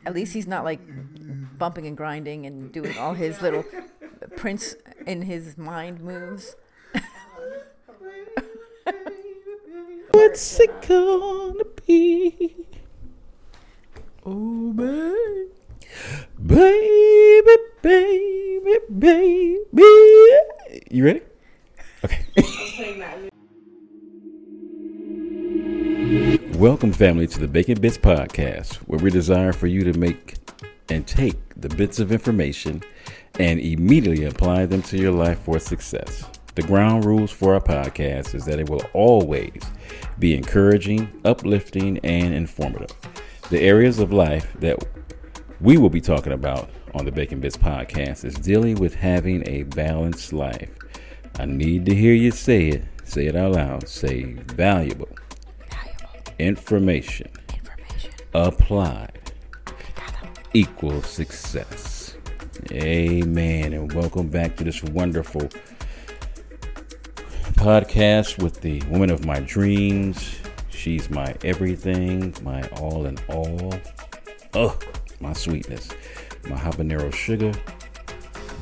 At least he's not like bumping and grinding and doing all his little Prince in his mind moves. What's it gonna be? Oh, baby. Baby, baby, baby. You ready? Okay. Welcome, family, to the Bacon Bits Podcast, where we desire for you to make and take the bits of information and immediately apply them to your life for success. The ground rules for our podcast is that it will always be encouraging, uplifting, and informative. The areas of life that we will be talking about on the Bacon Bits Podcast is dealing with having a balanced life. I need to hear you say it. Say it out loud. Say valuable. Information. Applied. Equals success. Amen. And welcome back to this wonderful podcast with the woman of my dreams. She's my everything, my all in all. Oh, my sweetness, my habanero sugar,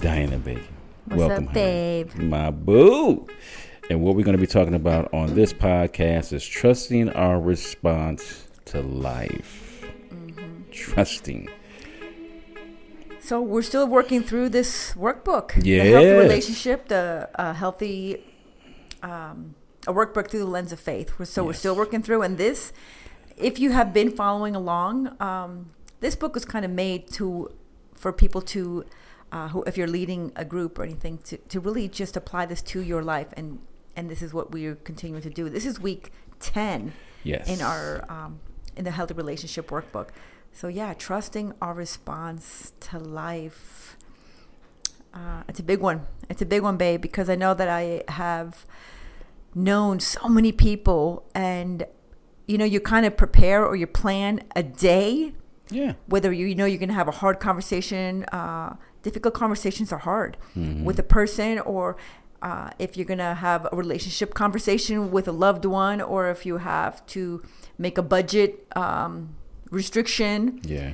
Diana Bacon. What's Welcome, up, babe? honey. My boo. And what we're going to be talking about on this podcast is trusting our response to life. Trusting. So we're still working through this workbook. Yes. The healthy relationship, the healthy, a workbook through the lens of faith. So we're still working through. And this, if you have been following along, this book was kind of made for people to, who, if you're leading a group or anything, to really just apply this to your life. And this is what we're continuing to do. This is week 10 in our in the healthy relationship workbook. So yeah, trusting our response to life. It's a big one. It's a big one, babe, because I know that I have known so many people, and you kind of prepare or you plan a day. Yeah. Whether you're going to have a hard conversation, difficult conversations are hard with a person, or if you're going to have a relationship conversation with a loved one, or if you have to make a budget restriction. Yeah.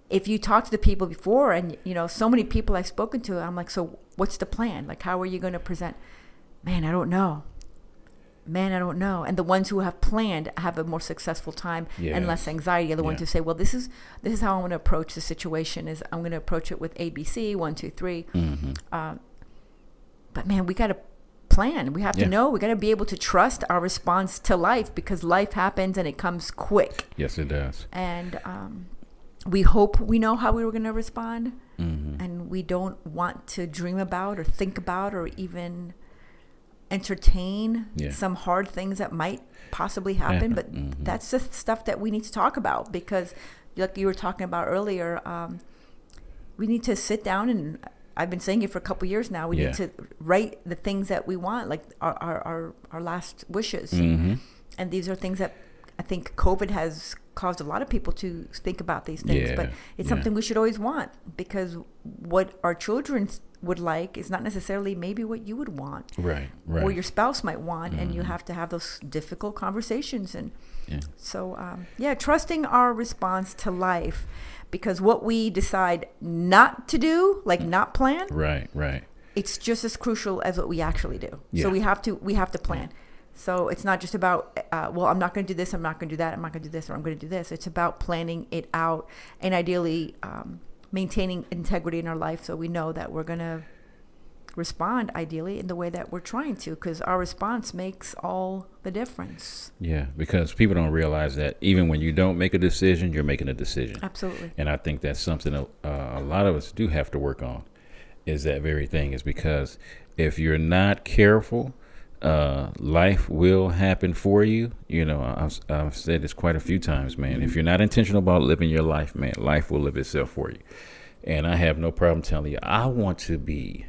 If you talk to the people before, and so many people I've spoken to, I'm like, so what's the plan? Like, how are you going to present? Man, I don't know. And the ones who have planned have a more successful time and less anxiety. The ones who say, well, this is how I'm going to approach the situation. Is I'm going to approach it with ABC 1, 2, 3. But man, we got to plan. We have to know. We got to be able to trust our response to life, because life happens and it comes quick. Yes, it does. And we hope we know how we were going to respond, and we don't want to dream about or think about or even entertain some hard things that might possibly happen. But that's the stuff that we need to talk about, because like you were talking about earlier, we need to sit down, and I've been saying it for a couple years now. We need to write the things that we want, like our last wishes. And these are things that I think COVID has caused a lot of people to think about these things. But it's something we should always want, because what our children would like is not necessarily maybe what you would want. Right. Or your spouse might want. And you have to have those difficult conversations. And so, trusting our response to life. Because what we decide not to do, like not plan, right, it's just as crucial as what we actually do. So we have to plan. So it's not just about, I'm not going to do this, I'm not going to do that, I'm not going to do this, or I'm going to do this. It's about planning it out, and ideally maintaining integrity in our life, so we know that we're going to respond ideally in the way that we're trying to, because our response makes all the difference. Yeah, because people don't realize that even when you don't make a decision, you're making a decision. Absolutely. And I think that's something a lot of us do have to work on, is that very thing, is because if you're not careful, life will happen for you. I've said this quite a few times, man. If you're not intentional about living your life, man, life will live itself for you. And I have no problem telling you, I want to be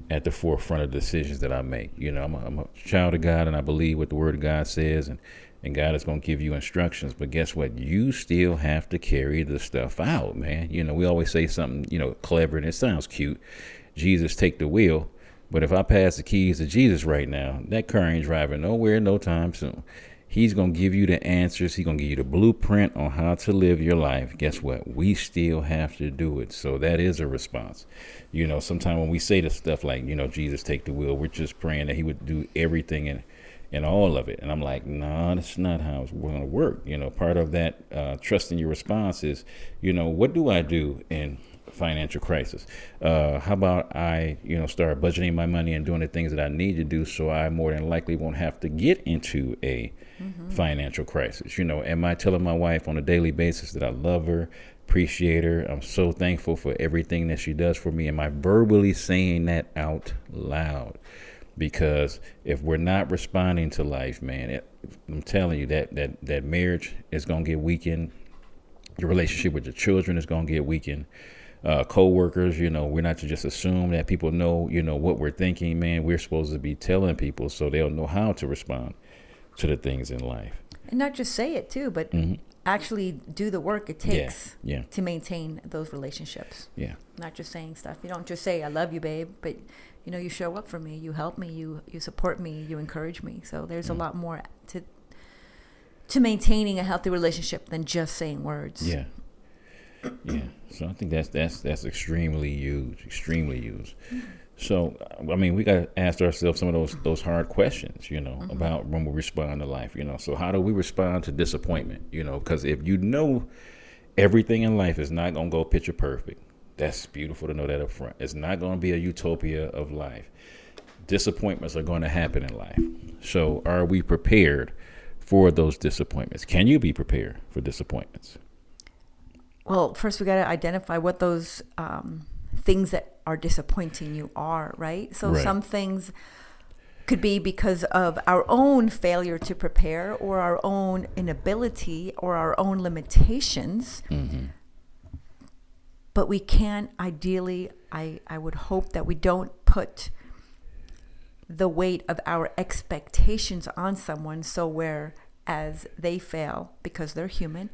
at the forefront of the decisions that I make. I'm a child of God, and I believe what the Word of God says, and God is going to give you instructions. But guess what? You still have to carry the stuff out, man. We always say something, clever, and it sounds cute. Jesus, take the wheel. But if I pass the keys to Jesus right now, that car ain't driving nowhere, no time soon. He's going to give you the answers. He's going to give you the blueprint on how to live your life. Guess what? We still have to do it. So that is a response. You know, sometimes when we say the stuff like, you know, Jesus, take the wheel, we're just praying that he would do everything and all of it. And I'm like, no, that's not how it's going to work. You know, part of that trusting your response is, you know, what do I do in financial crisis? How about I, you know, start budgeting my money and doing the things that I need to do so I more than likely won't have to get into a financial crisis. You know, am I telling my wife on a daily basis that I love her, appreciate her, I'm so thankful for everything that she does for me? Am I verbally saying that out loud? Because if we're not responding to life, man, I'm telling you that marriage is going to get weakened. Your relationship with your children is going to get weakened. Co-workers, you know, we're not to just assume that people know, you know, what we're thinking, man. We're supposed to be telling people so they'll know how to respond to the things in life. And not just say it too, but actually do the work it takes to maintain those relationships. Yeah. Not just saying stuff. You don't just say, I love you, babe, but you know, you show up for me, you help me, you support me, you encourage me. So there's a lot more to maintaining a healthy relationship than just saying words. Yeah. Yeah. So I think that's extremely huge. So, I mean, we got to ask ourselves some of those hard questions, you know, about when we respond to life, you know. So how do we respond to disappointment, you know? Because if you know everything in life is not going to go picture perfect, that's beautiful to know that up front. It's not going to be a utopia of life. Disappointments are going to happen in life. So are we prepared for those disappointments? Can you be prepared for disappointments? Well, first we got to identify what those things that are disappointing you are, right? So some things could be because of our own failure to prepare or our own inability or our own limitations. But we can't, ideally, I would hope that we don't put the weight of our expectations on someone. So whereas they fail because they're human,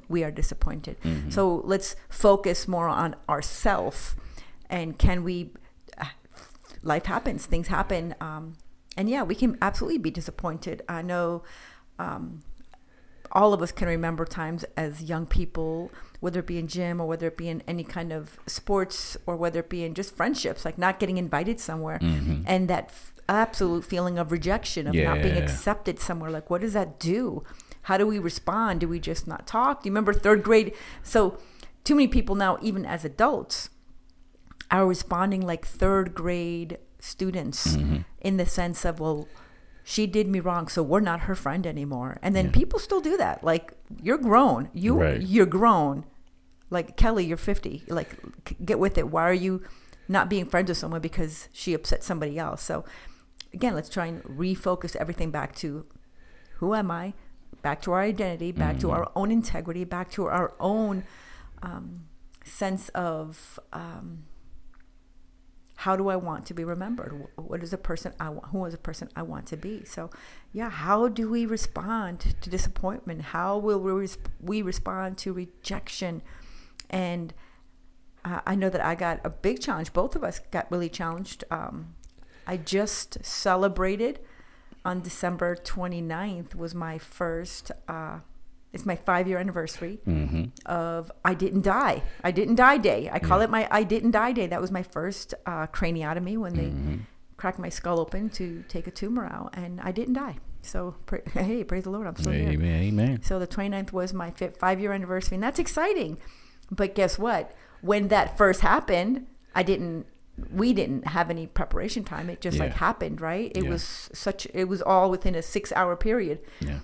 we are disappointed. So let's focus more on ourselves. And can we, life happens, things happen. And yeah, we can absolutely be disappointed. I know all of us can remember times as young people, whether it be in gym or whether it be in any kind of sports or whether it be in just friendships, like not getting invited somewhere. And that absolute feeling of rejection, of not being accepted somewhere. Like, what does that do? How do we respond? Do we just not talk? Do you remember third grade? So too many people now, even as adults, are responding like third grade students in the sense of, well, she did me wrong, so we're not her friend anymore. And then people still do that. Like, you're grown. You're grown. Like, Kelly, you're 50. Like, get with it. Why are you not being friends with someone because she upset somebody else? So again, let's try and refocus everything back to who am I, back to our identity, back to our own integrity, back to our own sense of how do I want to be remembered? What is a person I want? Who is a person I want to be? So, yeah, how do we respond to disappointment? How will we respond to rejection? And I know that I got a big challenge. Both of us got really challenged. I just celebrated on December 29th was my first, it's my 5-year anniversary of I Didn't Die. I Didn't Die Day. I call it my I Didn't Die Day. That was my first craniotomy when they cracked my skull open to take a tumor out. And I didn't die. So, hey, praise the Lord. I'm still here. Amen. So the 29th was my 5-year anniversary. And that's exciting. But guess what? When that first happened, we didn't have any preparation time. It just like happened, right? It was all within a 6-hour period. Yeah.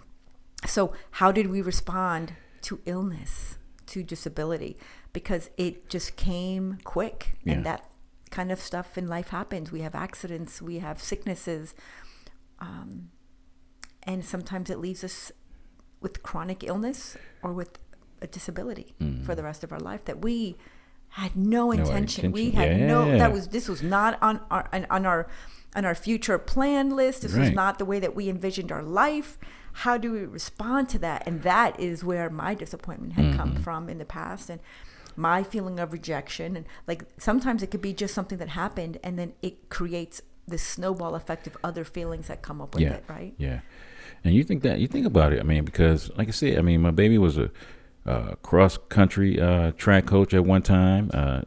So how did we respond to illness, to disability? Because it just came quick, and that kind of stuff in life happens. We have accidents, we have sicknesses, and sometimes it leaves us with chronic illness or with a disability for the rest of our life that we had no intention. We had this was not on our future plan list. This was not the way that we envisioned our life. How do we respond to that? And that is where my disappointment had come from in the past, and my feeling of rejection. And like sometimes it could be just something that happened, and then it creates this snowball effect of other feelings that come up with it, right? Yeah. And you think about it, I mean, because like I said, I mean, my baby was a cross country track coach at one time,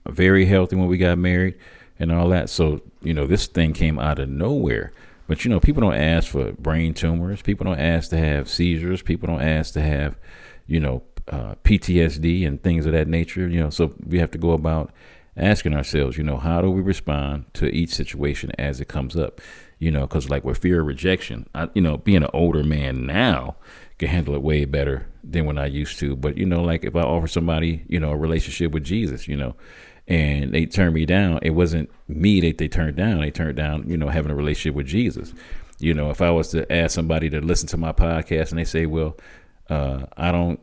very healthy when we got married and all that. So, this thing came out of nowhere. But, people don't ask for brain tumors. People don't ask to have seizures. People don't ask to have, PTSD and things of that nature. So we have to go about asking ourselves, how do we respond to each situation as it comes up? Because like with fear of rejection, being an older man now can handle it way better than when I used to. But, like if I offer somebody, a relationship with Jesus, and they turned me down, it wasn't me that they turned down. They turned down, having a relationship with Jesus. If I was to ask somebody to listen to my podcast and they say, well, I don't,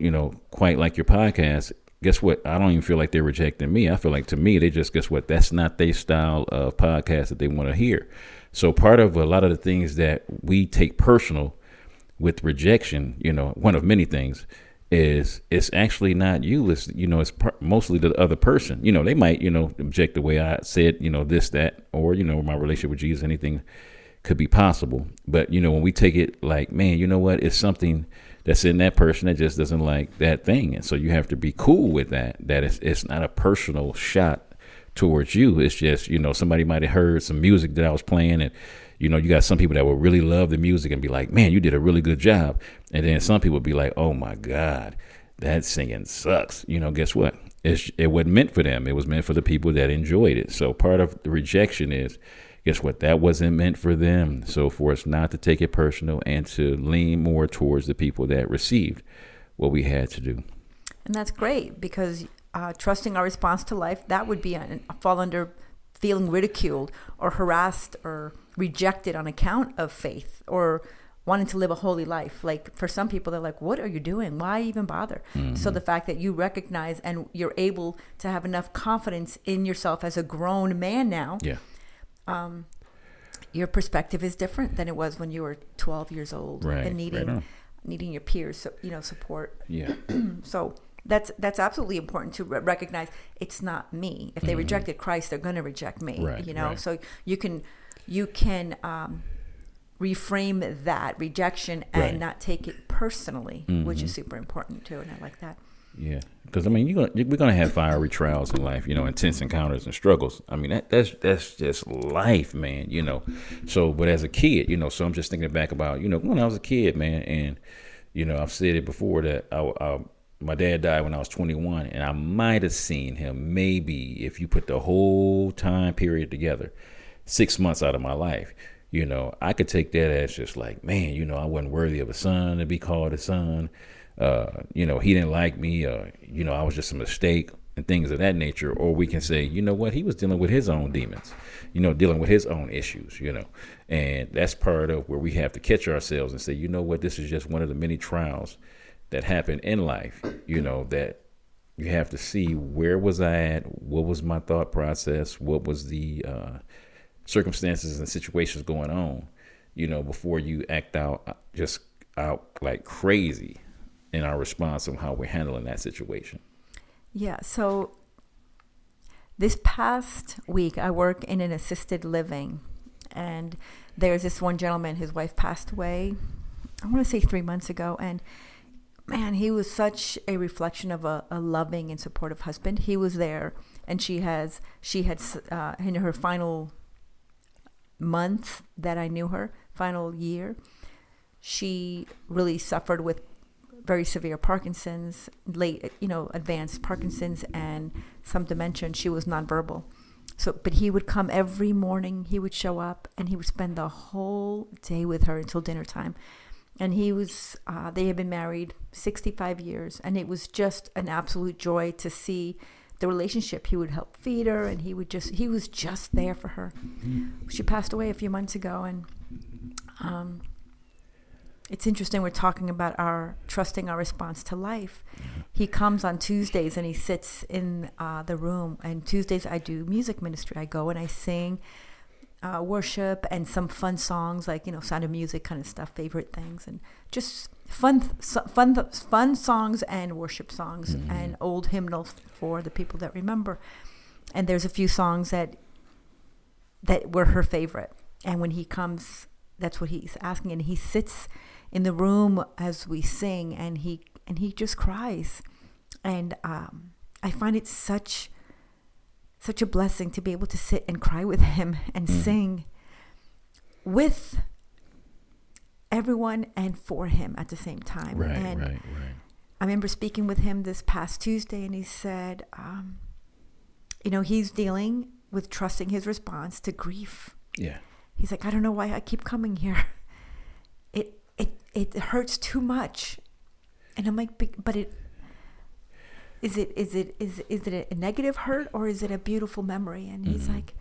quite like your podcast, guess what? I don't even feel like they're rejecting me. I feel like to me, they just, guess what? That's not their style of podcast that they want to hear. So part of a lot of the things that we take personal with rejection, one of many things, is it's actually not you. It's, mostly the other person. They might, object the way I said, this, that, or, my relationship with Jesus, anything could be possible. But, when we take it like, man, you know what? It's something that's in that person that just doesn't like that thing. And so you have to be cool with that it's not a personal shot towards you. It's just, somebody might have heard some music that I was playing, and you got some people that will really love the music and be like, man, you did a really good job. And then some people be like, oh my God, that singing sucks. Guess what? It wasn't meant for them. It was meant for the people that enjoyed it. So part of the rejection is, guess what? That wasn't meant for them. So for us not to take it personal and to lean more towards the people that received what we had to do. And that's great, because trusting our response to life, that would be fall under feeling ridiculed or harassed or rejected on account of faith or wanting to live a holy life. Like for some people, they're like, what are you doing? Why even bother? Mm-hmm. So the fact that you recognize and you're able to have enough confidence in yourself as a grown man now, your perspective is different than it was when you were 12 years old, right, and needing your peers, support. Yeah. So that's absolutely important to recognize. It's not me. If they rejected Christ, they're going to reject me. Right, right. So you can reframe that rejection and not take it personally, which is super important too. And I like that. Yeah, because I mean, we're gonna have fiery trials in life, intense encounters and struggles. I mean, that's just life, man. So, but as a kid, so I'm just thinking back about, when I was a kid, man, and I've said it before that my dad died when I was 21, and I might have seen him maybe, if you put the whole time period together, 6 months out of my life. I could take that as just like, man, I wasn't worthy of a son to be called a son. He didn't like me. I was just a mistake and things of that nature. Or we can say, you know what, he was dealing with his own demons, dealing with his own issues, and that's part of where we have to catch ourselves and say, you know what, this is just one of the many trials that happen in life, that you have to see, where was I at? What was my thought process? What was the circumstances and situations going on, before you act out like crazy in our response on how we're handling that situation. Yeah. So this past week, I work in an assisted living, and there's this one gentleman, his wife passed away, I want to say 3 months ago. And man, he was such a reflection of a loving and supportive husband. He was there, and she had in her final month that I knew her, final year, she really suffered with very severe Parkinson's, advanced Parkinson's and some dementia, and she was nonverbal. So, but he would come every morning, he would show up, and he would spend the whole day with her until dinner time. And they had been married 65 years, and it was just an absolute joy to see the relationship. He would help feed her, and he was just there for her. She passed away a few months ago, and it's interesting. We're talking about trusting our response to life. He comes on Tuesdays, and he sits in the room. And Tuesdays I do music ministry. I go and I sing worship and some fun songs, like Sound of Music kind of stuff, favorite things, and just fun songs and worship songs and old hymnals for the people that remember. And there's a few songs that that were her favorite. And when he comes, that's what he's asking. And he sits in the room as we sing, and he just cries. And I find it such a blessing to be able to sit and cry with him and sing with everyone and for him at the same time. Right. I remember speaking with him this past Tuesday, and he said, he's dealing with trusting his response to grief. Yeah. He's like, I don't know why I keep coming here. It hurts too much. And I'm like, but is it a negative hurt, or is it a beautiful memory? And he's like,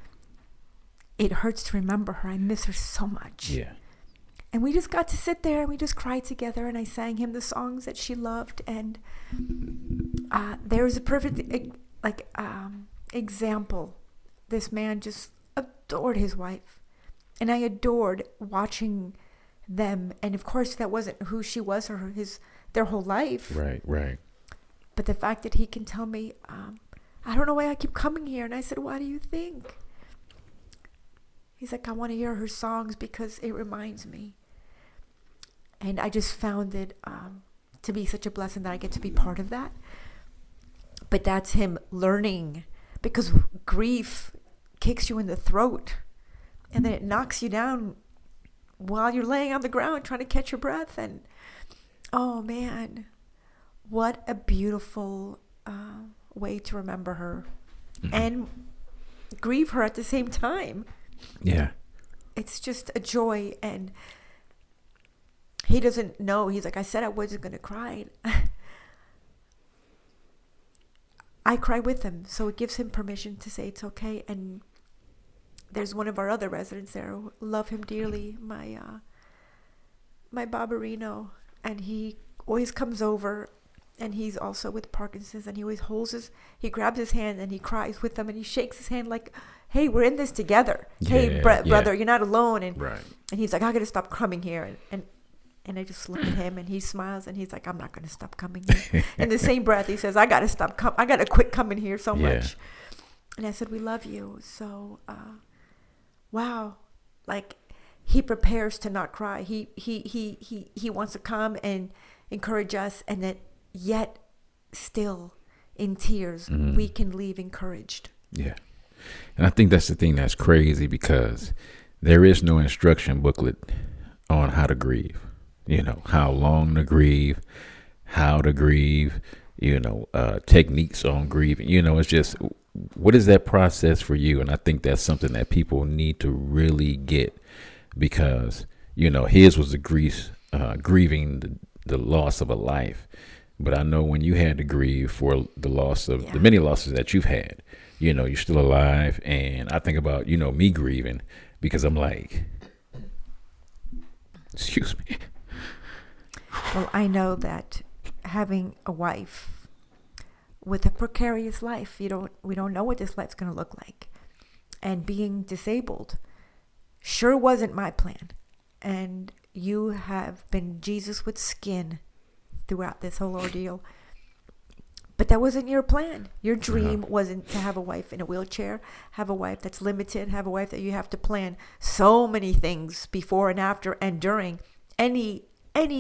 it hurts to remember her. I miss her so much. Yeah. And we just got to sit there and we just cried together, and I sang him the songs that she loved. And there was a perfect example. This man just adored his wife, and I adored watching them. And of course, that wasn't who she was or their whole life. Right. But the fact that he can tell me, I don't know why I keep coming here. And I said, why do you think? He's like, I want to hear her songs because it reminds me. And I just found it to be such a blessing that I get to be part of that. But that's him learning, because grief kicks you in the throat, and then it knocks you down while you're laying on the ground trying to catch your breath. And oh man, what a beautiful way to remember her and grieve her at the same time. Yeah. It's just a joy. And he doesn't know. He's like, I said I wasn't going to cry. I cry with him. So it gives him permission to say it's okay. And there's one of our other residents there who love him dearly, my Barbarino. And he always comes over, and he's also with Parkinson's, and he always he grabs his hand and he cries with him, and he shakes his hand like, hey, we're in this together. Yeah, hey, brother, you're not alone. And and he's like, I got to stop coming here. And I just look at him, and he smiles, and he's like, I'm not going to stop coming here. In the same breath, he says, I got to quit coming here so much. And I said, we love you. So, wow. Like, he prepares to not cry. He wants to come and encourage us, and that yet still in tears, we can leave encouraged. Yeah. And I think that's the thing that's crazy, because there is no instruction booklet on how to grieve. How long to grieve, how to grieve, techniques on grieving. It's just, what is that process for you? And I think that's something that people need to really get, because, his was grieving the loss of a life. But I know when you had to grieve for the loss of the many losses that you've had, you're still alive. And I think about, me grieving, because I'm like, excuse me. Well, I know that having a wife with a precarious life, we don't know what this life's going to look like. And being disabled sure wasn't my plan. And you have been Jesus with skin throughout this whole ordeal. But that wasn't your plan. Your dream wasn't to have a wife in a wheelchair, have a wife that's limited, have a wife that you have to plan so many things before and after and during any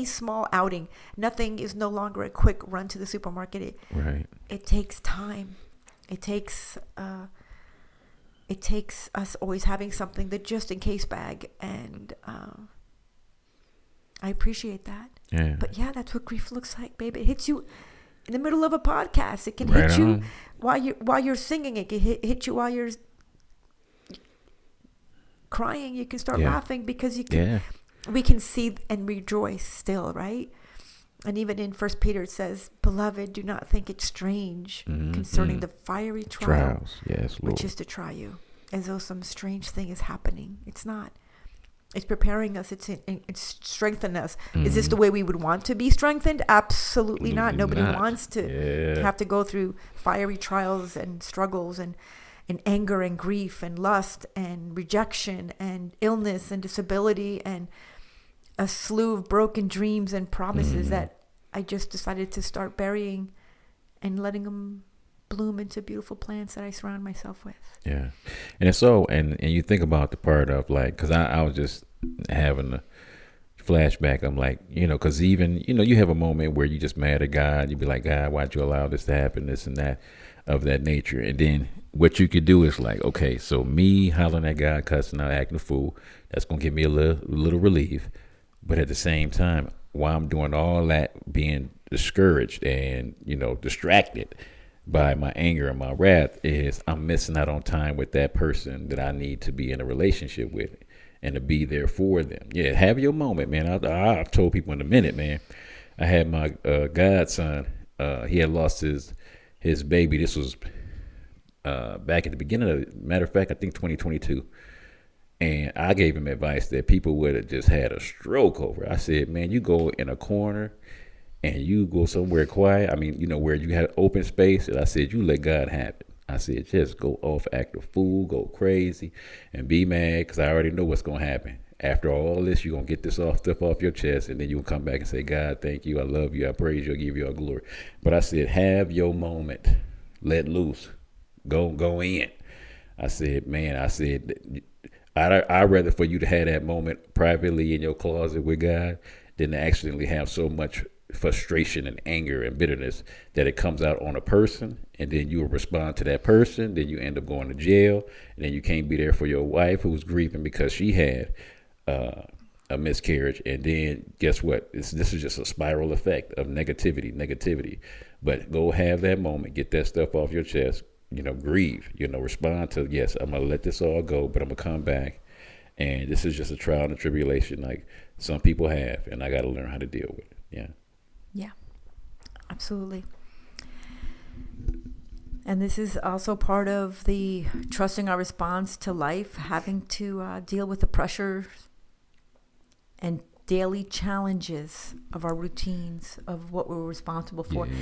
small outing. Nothing is no longer a quick run to the supermarket. It takes time. It takes us always having something, the just in case bag. And I appreciate that. Yeah. But that's what grief looks like, baby. It hits you in the middle of a podcast. It can hit you while you're singing. It can hit you while you're crying. You can start laughing, because you can. We can see and rejoice still, right? And even in 1 Peter it says, beloved, do not think it strange concerning the fiery trials, which is to try you, as though some strange thing is happening. It's not. It's preparing us. It's strengthening us. Is this the way we would want to be strengthened? Absolutely not. Nobody wants to have to go through fiery trials and struggles and anger and grief and lust and rejection and illness and disability and a slew of broken dreams and promises that I just decided to start burying and letting them bloom into beautiful plants that I surround myself with. Yeah. And it's so, and you think about the part of like, cause I was just having a flashback. I'm like, cause even, you have a moment where you just mad at God. You be like, God, why'd you allow this to happen? This and that of that nature. And then what you could do is like, okay, so me hollering at God, cussing out, acting a fool, that's going to give me a little relief. But at the same time, while I'm doing all that, being discouraged and, distracted by my anger and my wrath, is I'm missing out on time with that person that I need to be in a relationship with and to be there for them. Yeah, have your moment, man. I've told people in a minute, man. I had my godson. He had lost his baby. This was back at the beginning of, matter of fact, I think 2022. And I gave him advice that people would have just had a stroke over. I said, man, you go in a corner and you go somewhere quiet. I mean, where you have open space. And I said, you let God have it. I said, just go off, act a fool, go crazy, and be mad, because I already know what's going to happen. After all this, you're going to get this stuff off your chest, and then you'll come back and say, God, thank you, I love you, I praise you, I give you all glory. But I said, have your moment. Let loose. Go in. I said, man, I'd rather for you to have that moment privately in your closet with God than to accidentally have so much frustration and anger and bitterness that it comes out on a person, and then you will respond to that person. Then you end up going to jail, and then you can't be there for your wife who's grieving because she had a miscarriage. And then guess what? This is just a spiral effect of negativity. But go have that moment, get that stuff off your chest, grieve, respond to, yes, I'm going to let this all go, but I'm going to come back. And this is just a trial and a tribulation like some people have, and I got to learn how to deal with it. Yeah. Yeah, absolutely. And this is also part of the trusting our response to life, having to deal with the pressures and daily challenges of our routines, of what we're responsible for. Yeah.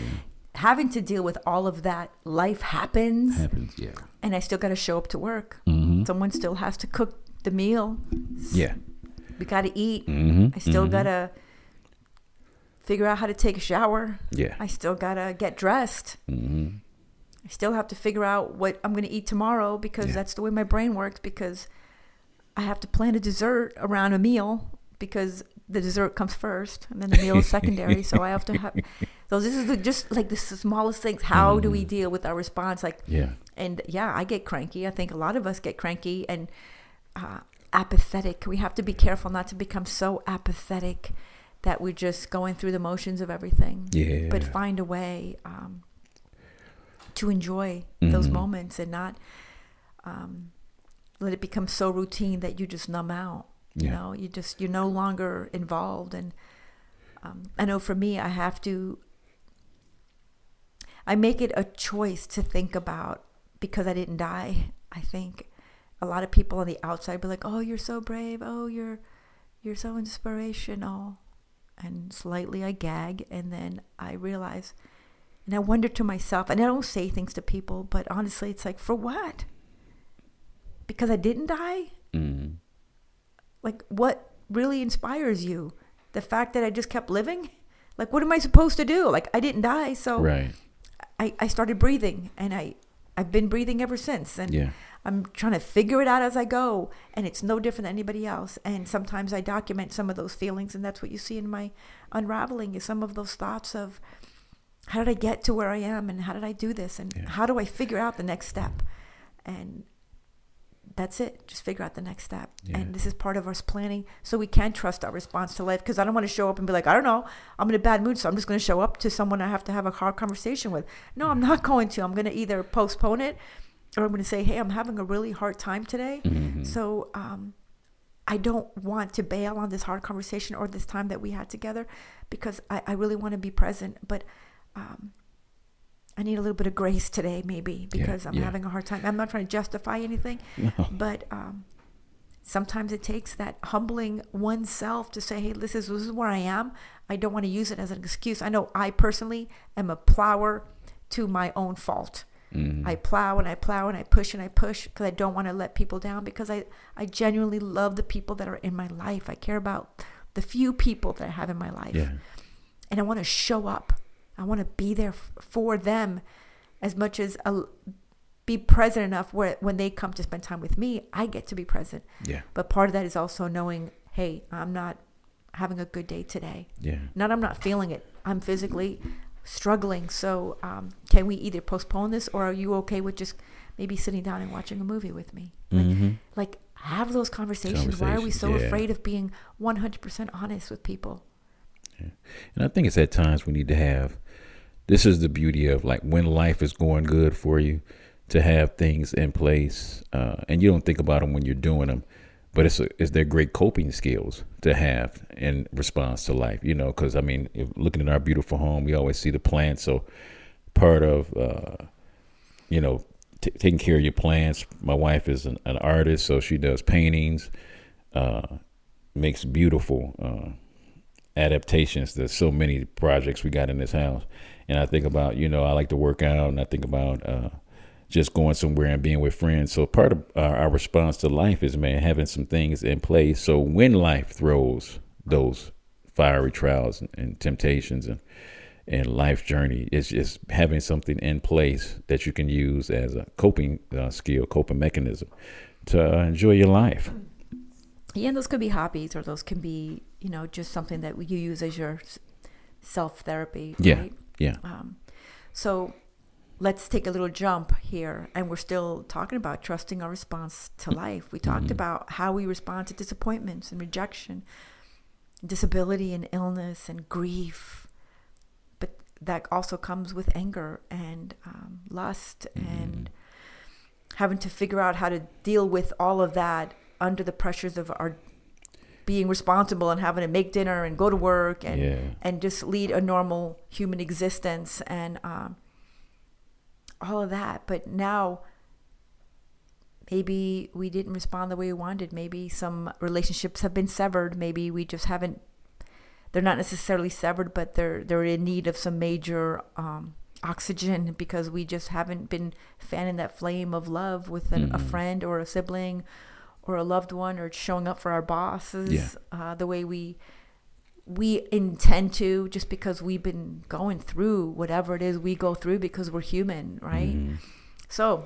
Having to deal with all of that. Life happens, yeah. And I still got to show up to work. Mm-hmm. Someone still has to cook the meal. Yeah. We got to eat. Mm-hmm. I still got to figure out how to take a shower. Yeah. I still got to get dressed. Mm-hmm. I still have to figure out what I'm going to eat tomorrow, because that's the way my brain works, because I have to plan a dessert around a meal, because the dessert comes first and then the meal is secondary. So I have to have, so this is just like the smallest things. How do we deal with our response? Like, and I get cranky. I think a lot of us get cranky and apathetic. We have to be careful not to become so apathetic that we're just going through the motions of everything. Yeah. But find a way to enjoy those moments and not let it become so routine that you just numb out. You're no longer involved. And I know for me, I make it a choice to think about, because I didn't die. I think a lot of people on the outside be like, oh, you're so brave. Oh, you're so inspirational. And slightly I gag, and then I realize, and I wonder to myself, and I don't say things to people, but honestly, it's like, for what? Because I didn't die? Mm-hmm. Like, what really inspires you? The fact that I just kept living? Like, what am I supposed to do? Like, I didn't die, so right. I started breathing, and I've been breathing ever since. And I'm trying to figure it out as I go, and it's no different than anybody else. And sometimes I document some of those feelings, and that's what you see in my unraveling, is some of those thoughts of, how did I get to where I am, and how did I do this, and how do I figure out the next step? And that's it. Just figure out the next step. Yeah. And this is part of us planning, so we can trust our response to life. Because I don't want to show up and be like, I don't know, I'm in a bad mood, so I'm just going to show up to someone I have to have a hard conversation with. No, I'm not going to. I'm going to either postpone it, or I'm going to say, hey, I'm having a really hard time today. Mm-hmm. So I don't want to bail on this hard conversation or this time that we had together, because I really want to be present. But I need a little bit of grace today, maybe, because I'm having a hard time. I'm not trying to justify anything, but sometimes it takes that humbling oneself to say, hey, this is where I am. I don't want to use it as an excuse. I know I personally am a plower to my own fault. Mm-hmm. I plow and I plow and I push because I don't want to let people down, because I genuinely love the people that are in my life. I care about the few people that I have in my life. Yeah. And I want to show up. I want to be there for them. as much as be present enough where when they come to spend time with me, I get to be present. Yeah. But part of that is also knowing, hey, I'm not having a good day today. Yeah. Not I'm not feeling it. I'm physically struggling. So can we either postpone this, or are you okay with just maybe sitting down and watching a movie with me? Like have those conversations. Why are we so afraid of being 100% honest with people? Yeah. And I think it's at times we need to have, this is the beauty of like when life is going good for you, to have things in place, and you don't think about them when you're doing them, but it's their great coping skills to have in response to life, you know, because I mean, if looking at our beautiful home, we always see the plants. So part of, you know, taking care of your plants. My wife is an artist, so she does paintings, makes beautiful adaptations. There's so many projects we got in this house. And I think about, you know, I like to work out, and I think about just going somewhere and being with friends. So part of our response to life is, man, having some things in place. So when life throws those fiery trials and temptations and life journey, it's just having something in place that you can use as a coping skill, coping mechanism to enjoy your life. Yeah, and those could be hobbies, or those can be, you know, just something that you use as your self-therapy. Yeah, right? Yeah. So let's take a little jump here, and we're still talking about trusting our response to life. We talked about how we respond to disappointments and rejection, disability and illness and grief, but that also comes with anger and lust and having to figure out how to deal with all of that under the pressures of our being responsible and having to make dinner and go to work and just lead a normal human existence and all of that. But now maybe we didn't respond the way we wanted. Maybe some relationships have been severed. Maybe we just haven't, they're not necessarily severed, but they're in need of some major oxygen, because we just haven't been fanning that flame of love with a friend or a sibling or a loved one, or showing up for our bosses the way we intend to, just because we've been going through whatever it is we go through, because we're human, right? So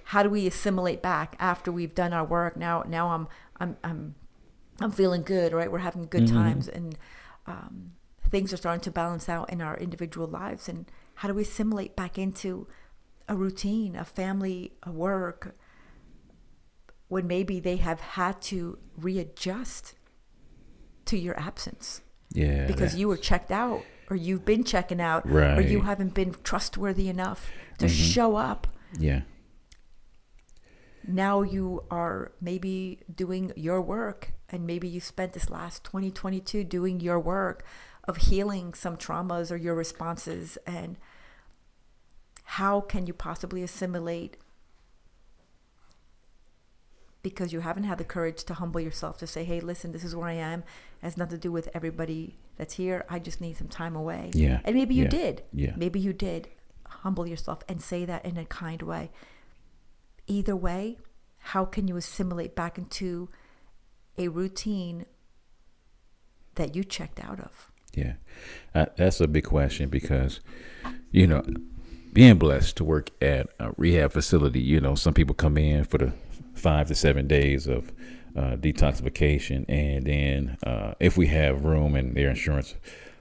how do we assimilate back after we've done our work? Now I'm feeling good, right? We're having good times, and things are starting to balance out in our individual lives. And how do we assimilate back into a routine, a family, a work, when maybe they have had to readjust to your absence? Yeah. Because you were checked out, or you've been checking out, or you haven't been trustworthy enough to show up. Yeah. Now you are maybe doing your work, and maybe you spent this last 2022 doing your work of healing some traumas or your responses. And how can you possibly assimilate, because you haven't had the courage to humble yourself to say, hey, listen, this is where I am. It has nothing to do with everybody that's here. I just need some time away. Yeah. And maybe you did. Yeah. Maybe you did humble yourself and say that in a kind way. Either way, how can you assimilate back into a routine that you checked out of? Yeah. That's a big question, because, you know, being blessed to work at a rehab facility, you know, some people come in for the 5 to 7 days of detoxification, and then if we have room and their insurance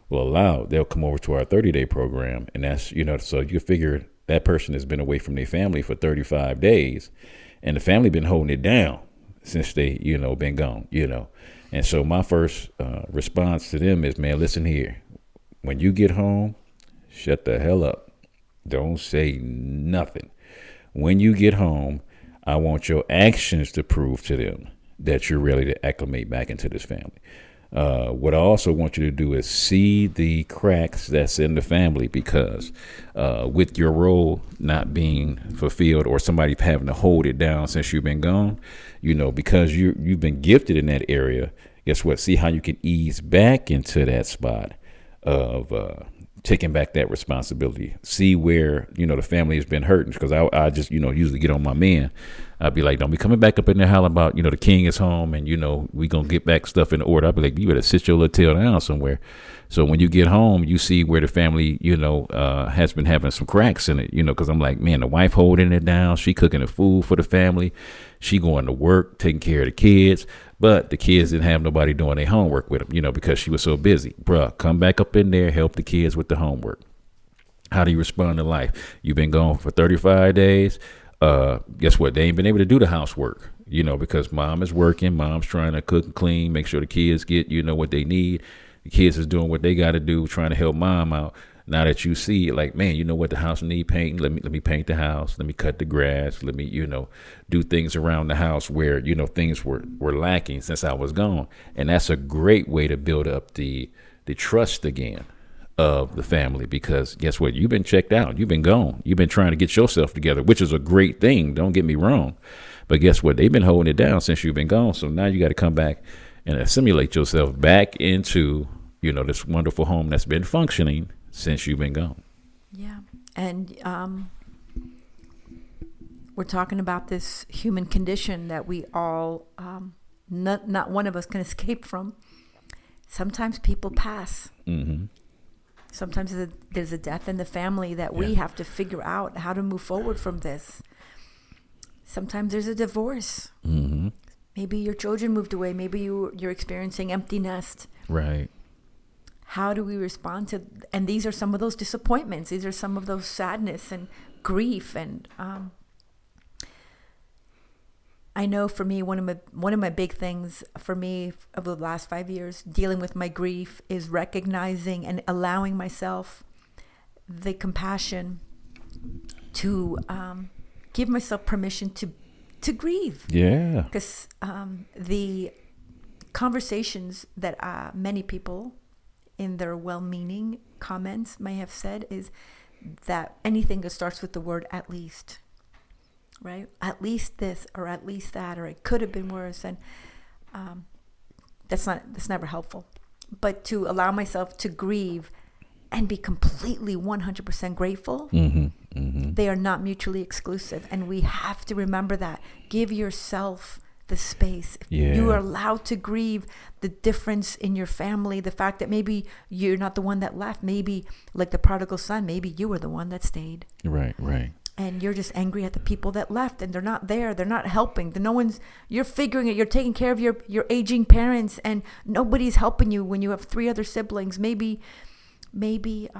will allow, they'll come over to our 30-day program. And that's, you know, so you figure that person has been away from their family for 35 days, and the family been holding it down since they, you know, been gone, you know. And so my first response to them is, man, listen here, when you get home, shut the hell up. Don't say nothing. When you get home, I want your actions to prove to them that you're ready to acclimate back into this family. What I also want you to do is see the cracks that's in the family, because with your role not being fulfilled, or somebody having to hold it down since you've been gone, you know, because you've been gifted in that area, guess what? See how you can ease back into that spot of taking back that responsibility. See where, the family has been hurting. Because I just, usually get on my men. I'd be like, don't be coming back up in there hollering about, the king is home and, we going to get back stuff in order. I'd be like, you better sit your little tail down somewhere. So when you get home, you see where the family, has been having some cracks in it, because I'm like, man, the wife holding it down. She cooking the food for the family. She going to work, taking care of the kids. But the kids didn't have nobody doing their homework with them, because she was so busy. Bruh, come back up in there, help the kids with the homework. How do you respond to life? You've been gone for 35 days. Guess what? They ain't been able to do the housework, because mom is working. Mom's trying to cook and clean, make sure the kids get, what they need. The kids is doing what they got to do, trying to help mom out. Now that you see, like, man, you know what, the house need painting. Let me paint the house. Let me cut the grass. Let me, do things around the house where, things were lacking since I was gone. And that's a great way to build up the trust again of the family, because guess what? You've been checked out. You've been gone. You've been trying to get yourself together, which is a great thing. Don't get me wrong. But guess what? They've been holding it down since you've been gone. So now you got to come back and assimilate yourself back into, this wonderful home that's been functioning since you've been gone. Yeah. And we're talking about this human condition that we all, not one of us can escape from. Sometimes people pass. Mm-hmm. Sometimes there's a death in the family that we have to figure out how to move forward from this. Sometimes there's a divorce. Mm-hmm. Maybe your children moved away. Maybe you're experiencing empty nest. Right. How do we respond to? And these are some of those disappointments. These are some of those sadness and grief. And I know for me, one of my big things for me over the last 5 years, dealing with my grief, is recognizing and allowing myself the compassion to give myself permission to grieve. Yeah. Because the conversations that many people in their well-meaning comments may have said is that anything that starts with the word "at least," right? At least this, or at least that, or it could have been worse, and that's never helpful. But to allow myself to grieve and be completely 100% grateful, they are not mutually exclusive, and we have to remember that. Give yourself the space. Yeah. You are allowed to grieve the difference in your family, the fact that maybe you're not the one that left, maybe like the prodigal son, maybe you were the one that stayed. Right. And you're just angry at the people that left, and they're not there. They're not helping. You're figuring it. You're taking care of your aging parents, and nobody's helping you when you have 3 other siblings. Maybe the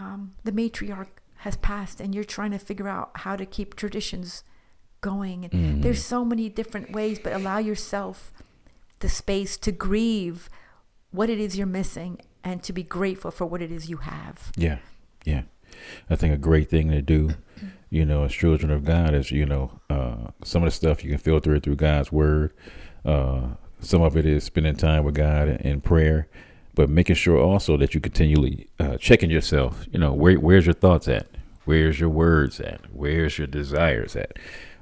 matriarch has passed, and you're trying to figure out how to keep traditions going. And there's so many different ways, but allow yourself the space to grieve what it is you're missing and to be grateful for what it is you have. Yeah. I think a great thing to do, as children of God is, some of the stuff you can filter it through God's word. Some of it is spending time with God in prayer, but making sure also that you continually checking yourself. Where's your thoughts at? Where's your words at? Where's your desires at?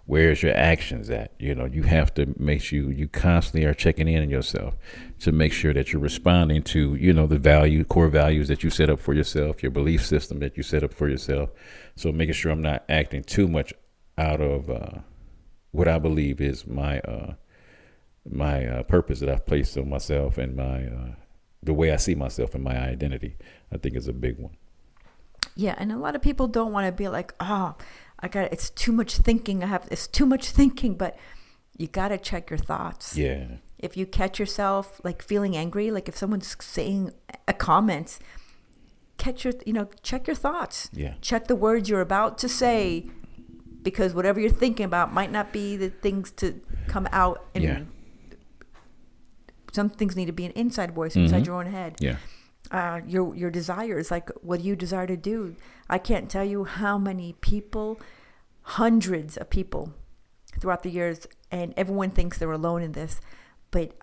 Where's your actions at? You have to make sure you constantly are checking in on yourself to make sure that you're responding to, the core values that you set up for yourself, your belief system that you set up for yourself. So making sure I'm not acting too much out of what I believe is my purpose that I've placed on myself, and the way I see myself and my identity, I think is a big one. Yeah, and a lot of people don't want to be like, it's too much thinking. It's too much thinking, but you got to check your thoughts. Yeah. If you catch yourself like feeling angry, like if someone's saying a comment, check your thoughts. Yeah. Check the words you're about to say, because whatever you're thinking about might not be the things to come out. And some things need to be an inside voice inside your own head. Yeah. Your desires, like what do you desire to do? I can't tell you how many people, hundreds of people throughout the years, and everyone thinks they're alone in this, but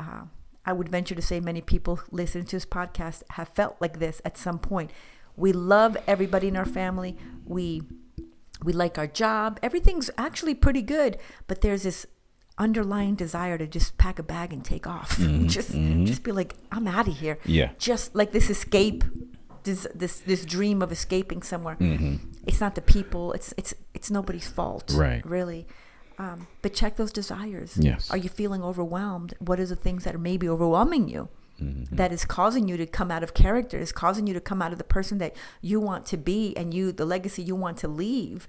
I would venture to say many people listening to this podcast have felt like this at some point. We love everybody in our family. We like our job. Everything's actually pretty good, but there's this underlying desire to just pack a bag and take off. Just be like, I'm out of here. Yeah. Just like this escape this dream of escaping somewhere. It's not the people. It's nobody's fault, right? Really. But check those desires. Yes. Are you feeling overwhelmed? What are the things that are maybe overwhelming you? That is causing you to come out of character, is causing you to come out of the person that you want to be and the legacy you want to leave.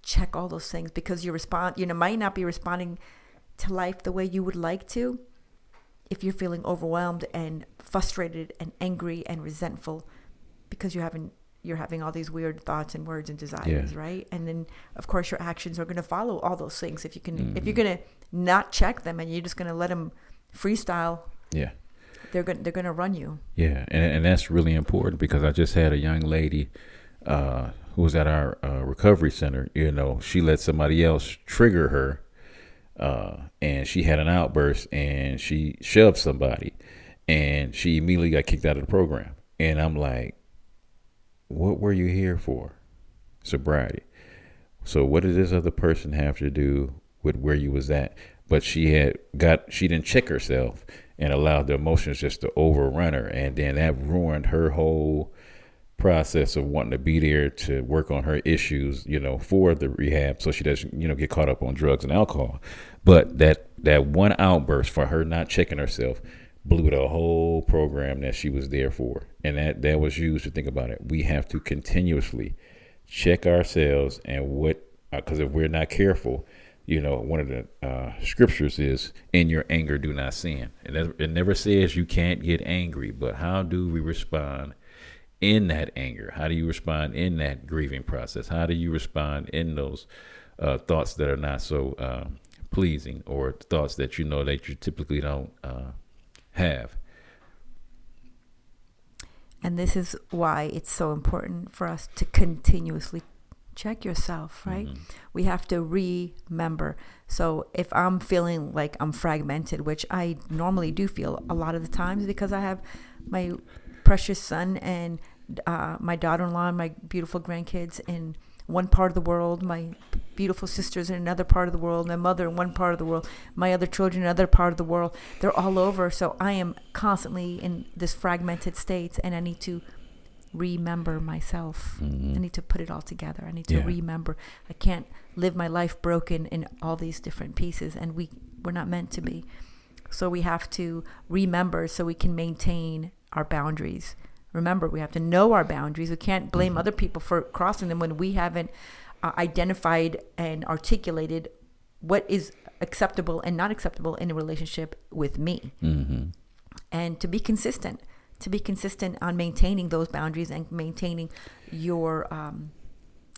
Check all those things, because you might not be responding to life the way you would like to if you're feeling overwhelmed and frustrated and angry and resentful because you're having all these weird thoughts and words and desires, right? And then of course your actions are going to follow all those things. If you're going to not check them and you're just going to let them freestyle, they're going to run you. Yeah, and that's really important, because I just had a young lady who was at our recovery center. She let somebody else trigger her, and she had an outburst, and she shoved somebody, and she immediately got kicked out of the program. And I'm like, what were you here for? Sobriety. So what did this other person have to do with where you was at? But she didn't check herself and allowed the emotions just to overrun her. And then that ruined her whole process of wanting to be there to work on her issues, for the rehab, so she doesn't, get caught up on drugs and alcohol. But that one outburst for her not checking herself blew the whole program that she was there for. And that was used to think about it. We have to continuously check ourselves, and because if we're not careful, one of the scriptures is, in your anger, do not sin. It never says you can't get angry, but how do we respond in that anger? How do you respond in that grieving process? How do you respond in those thoughts that are not so pleasing, or thoughts that that you typically don't have? And this is why it's so important for us to continuously check yourself, right? We have to remember. So if I'm feeling like I'm fragmented, which I normally do feel a lot of the times, because I have my precious son and my daughter-in-law and my beautiful grandkids in one part of the world, my beautiful sisters in another part of the world, my mother in one part of the world, my other children in another part of the world. They're all over. So I am constantly in this fragmented state, and I need to remember myself. I need to put it all together. I need to remember. I can't live my life broken in all these different pieces, and we're not meant to be. So we have to remember so we can maintain our boundaries. Remember, we have to know our boundaries. We can't blame other people for crossing them when we haven't identified and articulated what is acceptable and not acceptable in a relationship with me. And to be consistent on maintaining those boundaries and maintaining your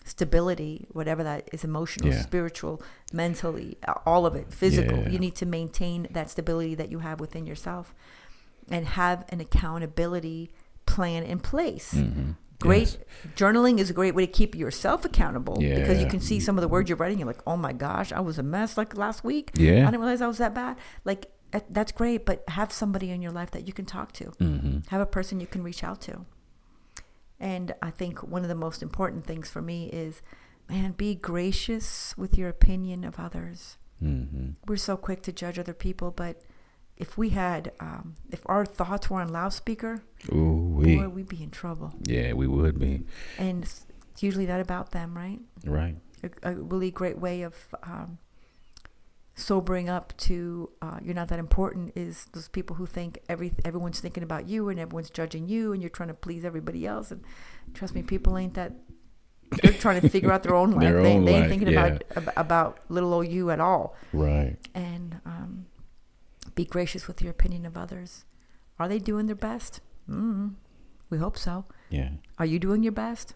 stability, whatever that is, emotional, spiritual, mentally, all of it, physical. You need to maintain that stability that you have within yourself and have an accountability plan in place. Journaling is a great way to keep yourself accountable, because you can see some of the words you're writing. You're like, oh my gosh, I was a mess like last week. I didn't realize I was that bad. Like, that's great, but have somebody in your life that you can talk to. Have a person you can reach out to. And I think one of the most important things for me is, man, be gracious with your opinion of others. We're so quick to judge other people, but if we had, if our thoughts were on loudspeaker, boy, we'd be in trouble. Yeah, we would be. And it's usually not about them, right? Right. A really great way of sobering up to you're not that important is those people who think everyone's thinking about you and everyone's judging you and you're trying to please everybody else. And trust me, people ain't that. They're trying to figure out their own life. They ain't thinking about little old you at all. Right. And be gracious with your opinion of others. Are they doing their best? We hope so. Yeah. Are you doing your best?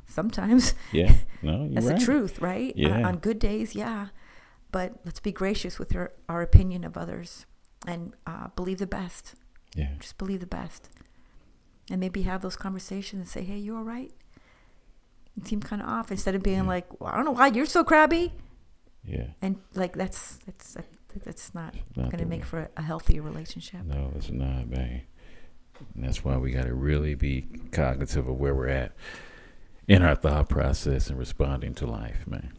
Sometimes. Yeah. No, you're That's right. The truth, right? Yeah. On good days, yeah. But let's be gracious with our opinion of others and believe the best. Yeah. Just believe the best. And maybe have those conversations and say, hey, you all right? You seem kind of off, instead of being like, well, I don't know why you're so crabby. Yeah. And like that's not going to make for a healthier relationship. No, it's not, man. And that's why we got to really be cognitive of where we're at in our thought process and responding to life, man.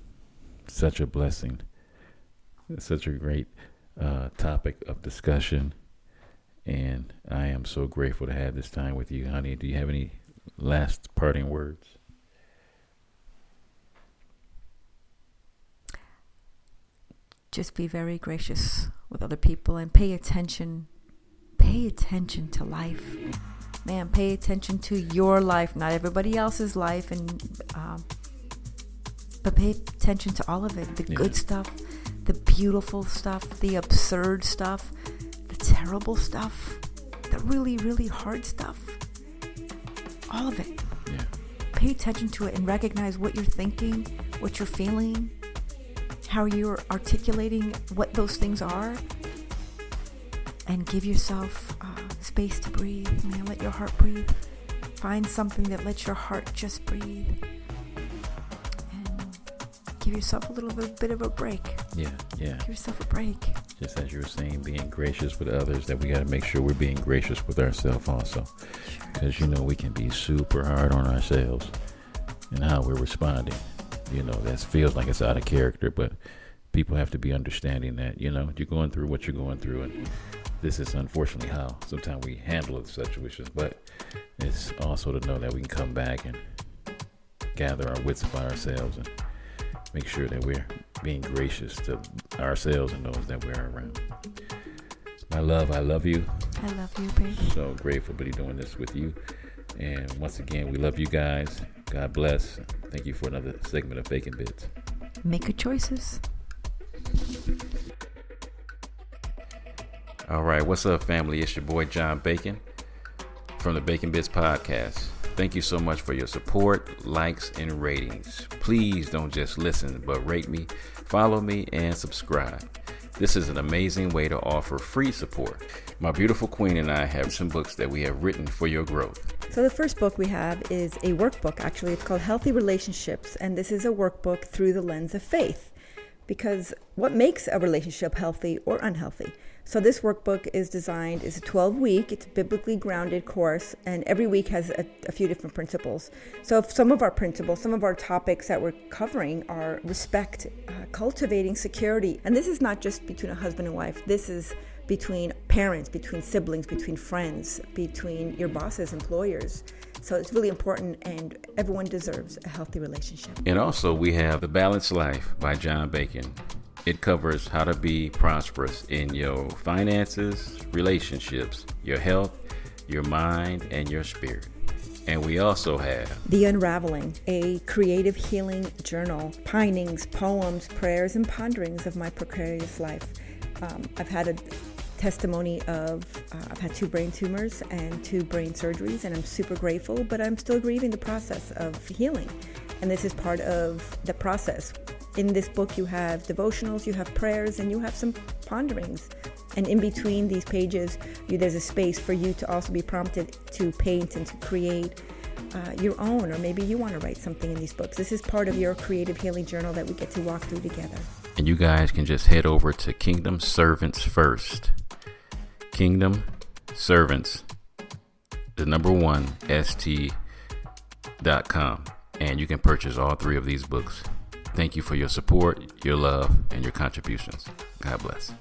Such a blessing. It's such a great topic of discussion. And I am so grateful to have this time with you, honey. Do you have any last parting words? Just be very gracious with other people and pay attention. Pay attention to life. Man, pay attention to your life, not everybody else's life, but pay attention to all of it. The good stuff, the beautiful stuff, the absurd stuff, the terrible stuff, the really, really hard stuff. All of it. Yeah. Pay attention to it and recognize what you're thinking, what you're feeling, how you're articulating what those things are, and give yourself space to breathe. Man, let your heart breathe. Find something that lets your heart just breathe. And give yourself a little bit of a break. Yeah. Give yourself a break. Just as you were saying, being gracious with others, that we got to make sure we're being gracious with ourselves also. Because, we can be super hard on ourselves and how we're responding. That feels like it's out of character, but people have to be understanding that, you're going through what you're going through. And this is unfortunately how sometimes we handle the situations, but it's also to know that we can come back and gather our wits by ourselves and make sure that we're being gracious to ourselves and those that we're around. My love, I love you. I love you, baby. So grateful to be doing this with you. And once again, we love you guys. God bless. Thank you for another segment of Bacon Bits. Make good choices. All right, what's up, family? It's your boy John Bacon from the Bacon Bits Podcast. Thank you so much for your support, likes, and ratings. Please don't just listen, but rate me, follow me, and subscribe. This is an amazing way to offer free support. My beautiful queen and I have some books that we have written for your growth. So the first book we have is a workbook. Actually, it's called Healthy Relationships, and this is a workbook through the lens of faith. Because what makes a relationship healthy or unhealthy? So this workbook is designed, it's a 12-week, it's a biblically grounded course, and every week has a few different principles. So if some of our principles, some of our topics that we're covering are respect, cultivating security. And this is not just between a husband and wife. This is between parents, between siblings, between friends, between your bosses, employers. So it's really important, and everyone deserves a healthy relationship. And also we have The Balanced Life by John Bacon. It covers how to be prosperous in your finances, relationships, your health, your mind, and your spirit. And we also have The Unraveling, a creative healing journal, pinings, poems, prayers, and ponderings of my precarious life. I've had a testimony of, I've had 2 brain tumors and 2 brain surgeries, and I'm super grateful, but I'm still grieving the process of healing. And this is part of the process. In this book, you have devotionals, you have prayers, and you have some ponderings. And in between these pages, there's a space for you to also be prompted to paint and to create your own, or maybe you want to write something in these books. This is part of your creative healing journal that we get to walk through together. And you guys can just head over to Kingdom Servants First. Kingdom Servants, the number 1, st.com. And you can purchase all 3 of these books. Thank you for your support, your love, and your contributions. God bless.